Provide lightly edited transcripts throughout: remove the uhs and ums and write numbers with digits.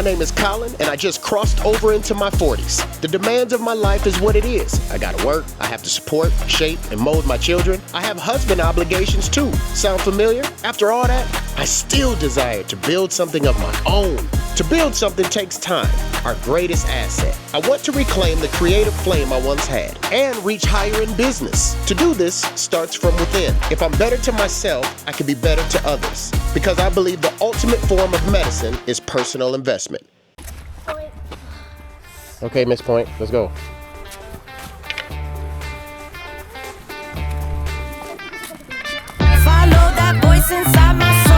name is Colin, and I just crossed over into my 40s. The demands of my life is what it is. I gotta work, I have to support, shape, and mold my children. I have husband obligations too. Sound familiar? After all that, I still desire to build something of my own. To build something takes time, our greatest asset. I want to reclaim the creative flame I once had and reach higher in business. To do this starts from within. If I'm better to myself, I can be better to others. Because I believe the ultimate form of medicine is personal investment. Okay, Miss Point, let's go. Follow that voice inside my soul.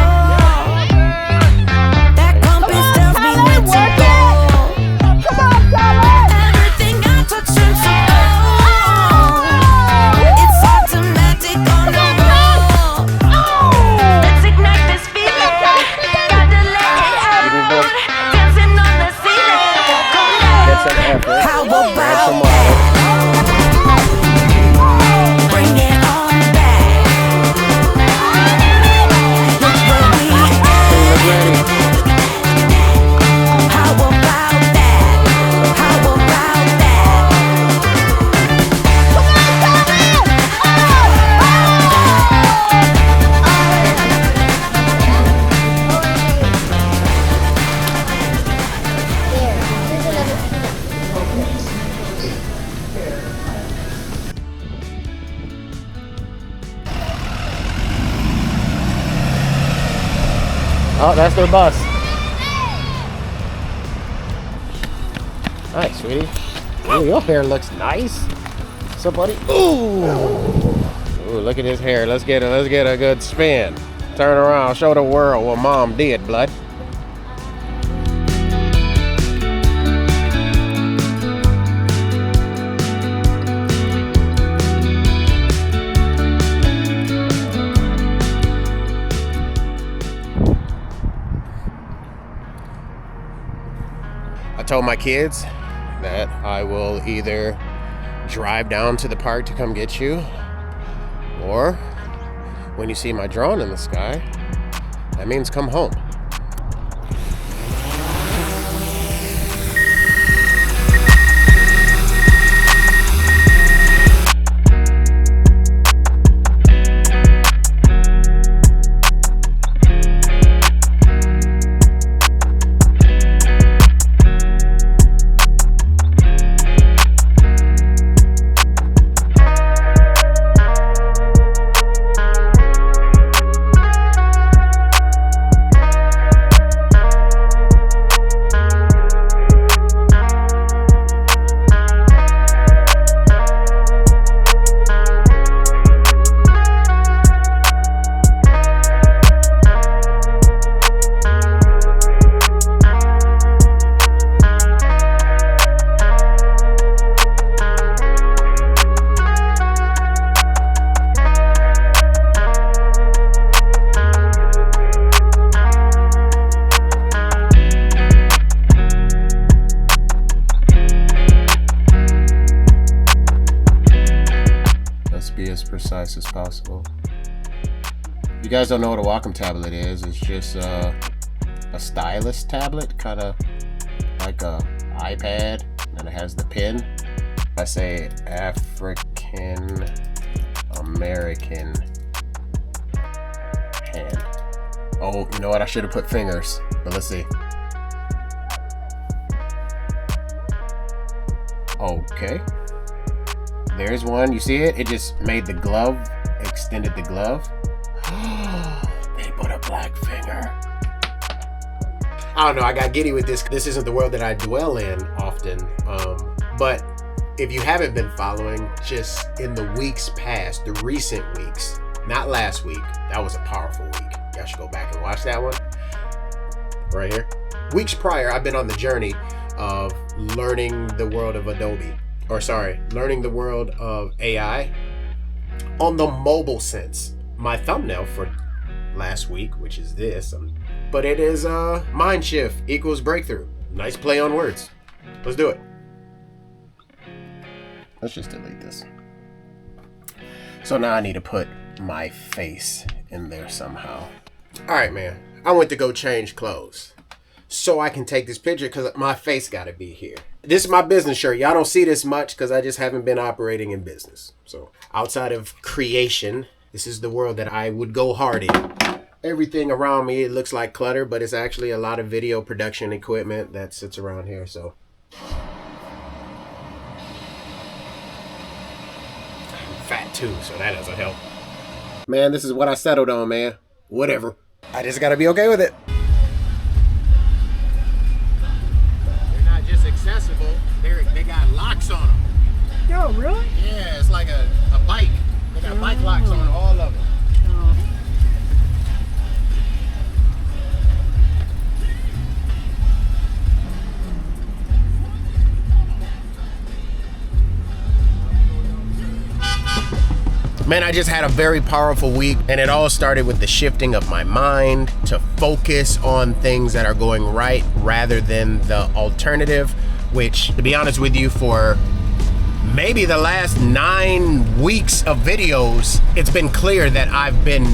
That compass tells me where to go. Everything I touch turns to gold. It's automatic on the road. Let's ignite this feeling. Gotta let it out. Dancing on the ceiling. How about that? Bring it on back. Look where we at. How about that? How about that? Oh, that's their bus. Nice, sweetie. Ooh, your hair looks nice. What's up, buddy? Ooh, look at his hair. Let's get a good spin. Turn around, show the world what Mom did, blood. I told my kids that I will either drive down to the park to come get you, or when you see my drone in the sky, that means come home. Be as precise as possible. If you guys don't know what a Wacom tablet is, it's just a stylus tablet, kind of like a iPad, and it has the pen. I say African American hand. Oh, you know what? I should have put fingers, but let's see. Okay. There's one. You see it? It just made the glove, extended the glove. They put a black finger. I don't know. I got giddy with this. This isn't the world that I dwell in often. But if you haven't been following, just in the weeks past, the recent weeks, not last week. That was a powerful week. Y'all should go back and watch that one. Right here. Weeks prior, I've been on the journey of learning the world of learning the world of AI on the mobile sense. My thumbnail for last week, which is this, but it is mind shift equals breakthrough. Nice play on words. Let's do it. Let's just delete this. So now I need to put my face in there somehow. All right, man. I went to go change clothes. so I can take this picture because my face got to be here. This is my business shirt. Y'all don't see this much because I just haven't been operating in business. So outside of creation, this is the world that I would go hard in. Everything around me, it looks like clutter, but it's actually a lot of video production equipment that sits around here. So I'm fat too, so that doesn't help. Man, this is what I settled on, man. Whatever. I just gotta be okay with it. They're not just accessible, they got locks on them. Yo, really? Yeah, it's like a bike. They got bike locks on all of them. Man, I just had a very powerful week, and it all started with the shifting of my mind to focus on things that are going right rather than the alternative, which, to be honest with you, for maybe the last 9 weeks of videos, it's been clear that I've been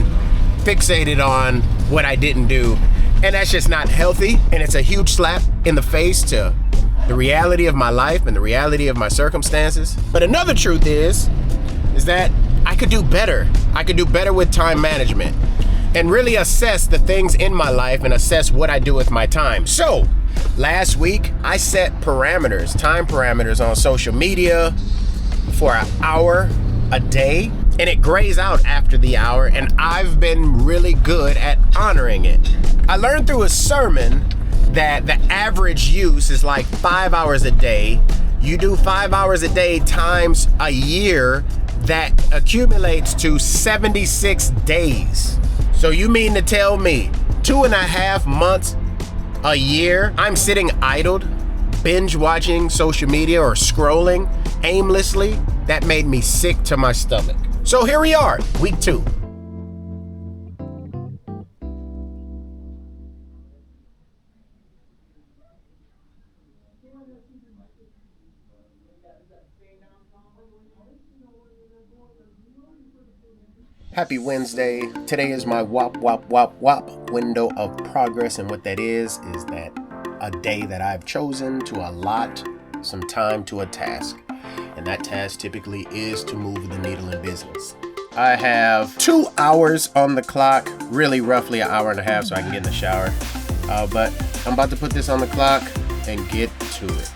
fixated on what I didn't do, and that's just not healthy, and it's a huge slap in the face to the reality of my life and the reality of my circumstances. But another truth is that I could do better. I could do better with time management and really assess the things in my life and assess what I do with my time. So last week I set parameters, time parameters on social media for an hour a day, and it grays out after the hour, and I've been really good at honoring it. I learned through a sermon that the average use is like 5 hours a day. You do 5 hours a day times a year, that accumulates to 76 days. So you mean to tell me 2.5 months a year I'm sitting idled, binge watching social media or scrolling aimlessly? That made me sick to my stomach. So here we are, week 2. Happy Wednesday. Today is my wop window of progress, and what that is that a day that I've chosen to allot some time to a task. And that task typically is to move the needle in business. I have 2 hours on the clock, really roughly an hour and a half so I can get in the shower. But I'm about to put this on the clock and get to it.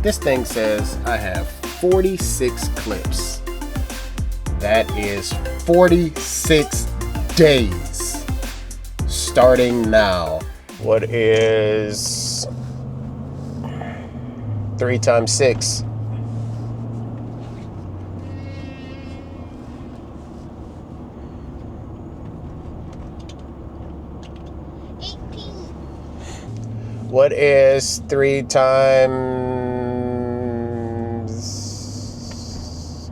This thing says I have 46 clips. That is 46 days starting now. What is 3 times 6? What is 3 times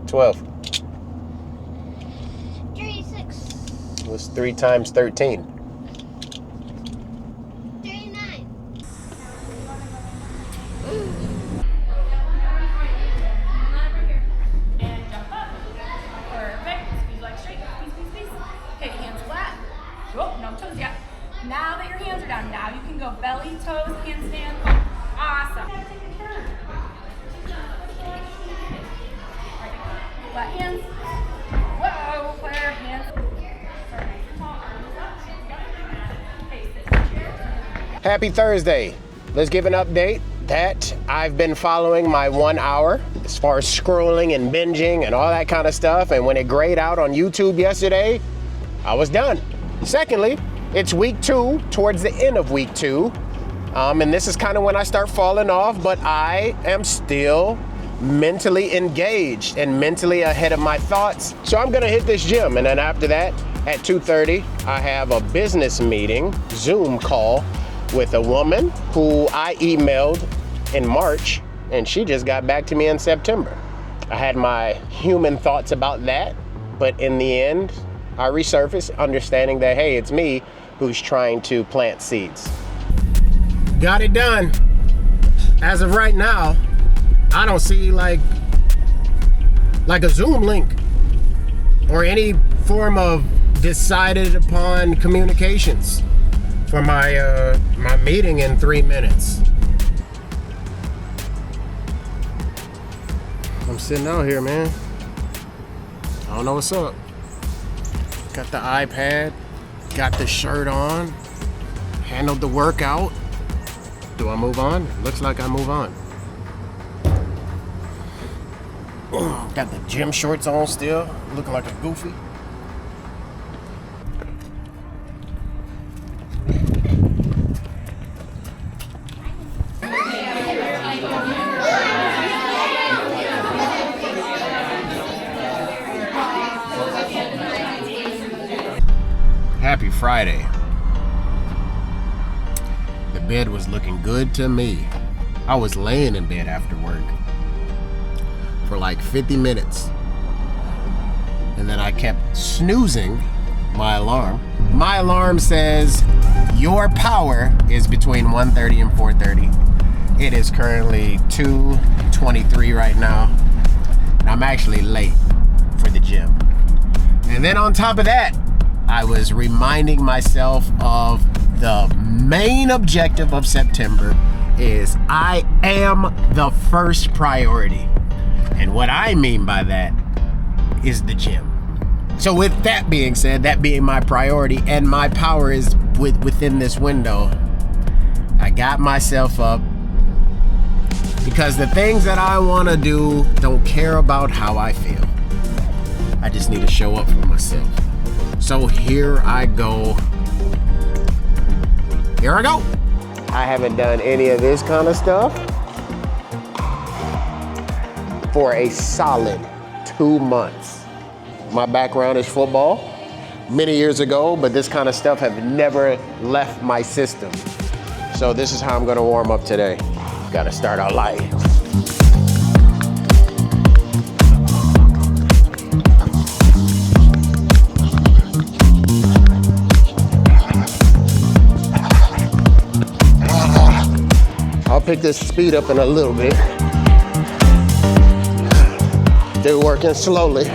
12? 36. What's 3 times 13? 39. And jump up. Perfect. Squeeze legs straight. Squeeze. Okay, hands flat. Oh, no toes yet. Now that your hands are down, now you can go belly, toes, handstand. Awesome. Take a turn. Flat hands. Whoa, Claire, hands. Happy Thursday. Let's give an update that I've been following my 1 hour as far as scrolling and binging and all that kind of stuff. And when it grayed out on YouTube yesterday, I was done. Secondly, it's week 2, towards the end of week 2. And this is kind of when I start falling off, but I am still mentally engaged and mentally ahead of my thoughts. So I'm gonna hit this gym, and then after that, at 2:30, I have a business meeting, Zoom call, with a woman who I emailed in March, and she just got back to me in September. I had my human thoughts about that, but in the end, I resurfaced, understanding that, hey, it's me who's trying to plant seeds. Got it done. As of right now, I don't see like a Zoom link or any form of decided upon communications for my my meeting in 3 minutes. I'm sitting out here, man. I don't know what's up. Got the iPad, got the shirt on, handled the workout. Do I move on? Looks like I move on. Got the gym shorts on still, looking like a goofy. Happy Friday. The bed was looking good to me. I was laying in bed after work for like 50 minutes. And then I kept snoozing my alarm. My alarm says your power is between 1:30 and 4:30. It is currently 2:23 right now. And I'm actually late for the gym. And then on top of that, I was reminding myself of the main objective of September is I am the first priority. And what I mean by that is the gym. So with that being said, that being my priority and my power is within this window, I got myself up because the things that I want to do don't care about how I feel. I just need to show up for myself. So here I go. Here I go. I haven't done any of this kind of stuff for a solid 2 months. My background is football many years ago, but this kind of stuff have never left my system. So this is how I'm gonna warm up today. Gotta start out light. I'll pick this speed up in a little bit. Still working slowly.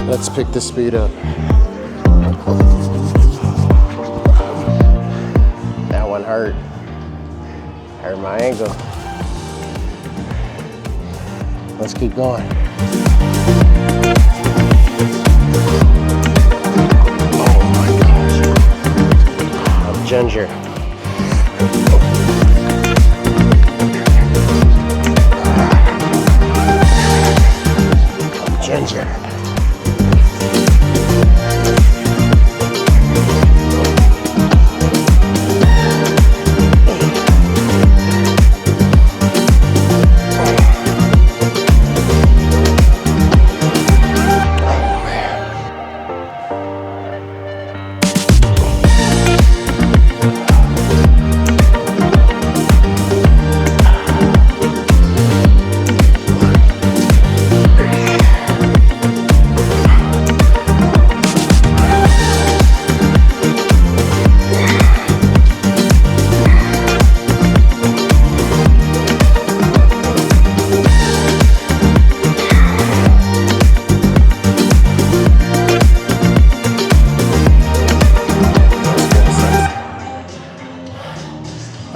Let's pick the speed up. That one hurt. Hurt my ankle. Let's keep going. Oh my gosh. I'm ginger. I'm ginger.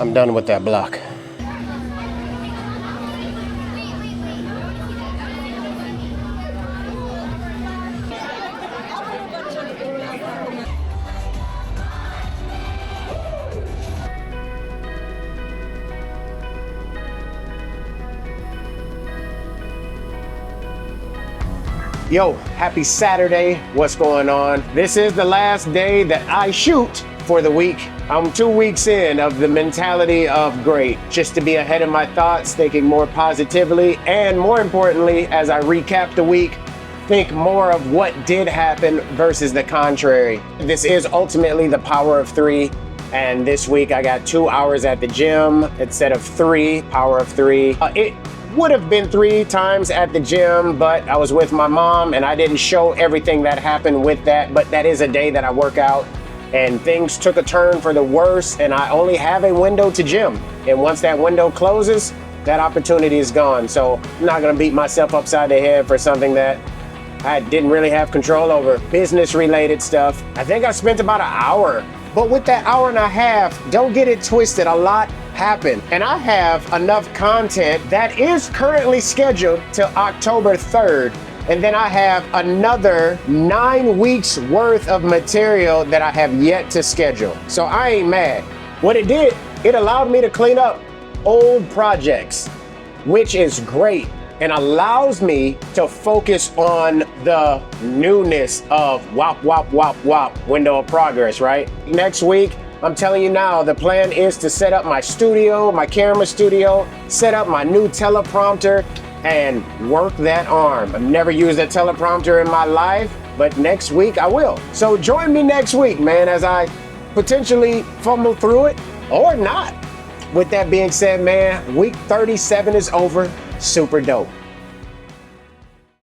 I'm done with that block. Yo, happy Saturday. What's going on? This is the last day that I shoot for the week. I'm 2 weeks in of the mentality of great, just to be ahead of my thoughts, thinking more positively, and more importantly, as I recap the week, think more of what did happen versus the contrary. This is ultimately the power of 3, and this week I got 2 hours at the gym instead of 3, power of 3. It would have been 3 times at the gym, but I was with my mom and I didn't show everything that happened with that, but that is a day that I work out. And things took a turn for the worse, and I only have a window to gym. And once that window closes, that opportunity is gone. So I'm not gonna beat myself upside the head for something that I didn't really have control over business related stuff. I think I spent about an hour. But with that hour and a half, don't get it twisted, a lot happened. And I have enough content that is currently scheduled till October 3rd. And then I have another 9 weeks worth of material that I have yet to schedule. So I ain't mad. What it did, it allowed me to clean up old projects, which is great and allows me to focus on the newness of wop, wop, wop, wop, window of progress, right? Next week, I'm telling you now, the plan is to set up my studio, my camera studio, set up my new teleprompter, and work that arm. I've never used a teleprompter in my life, but next week I will. So join me next week, man, as I potentially fumble through it or not. With that being said, man, week 37 is over. Super dope.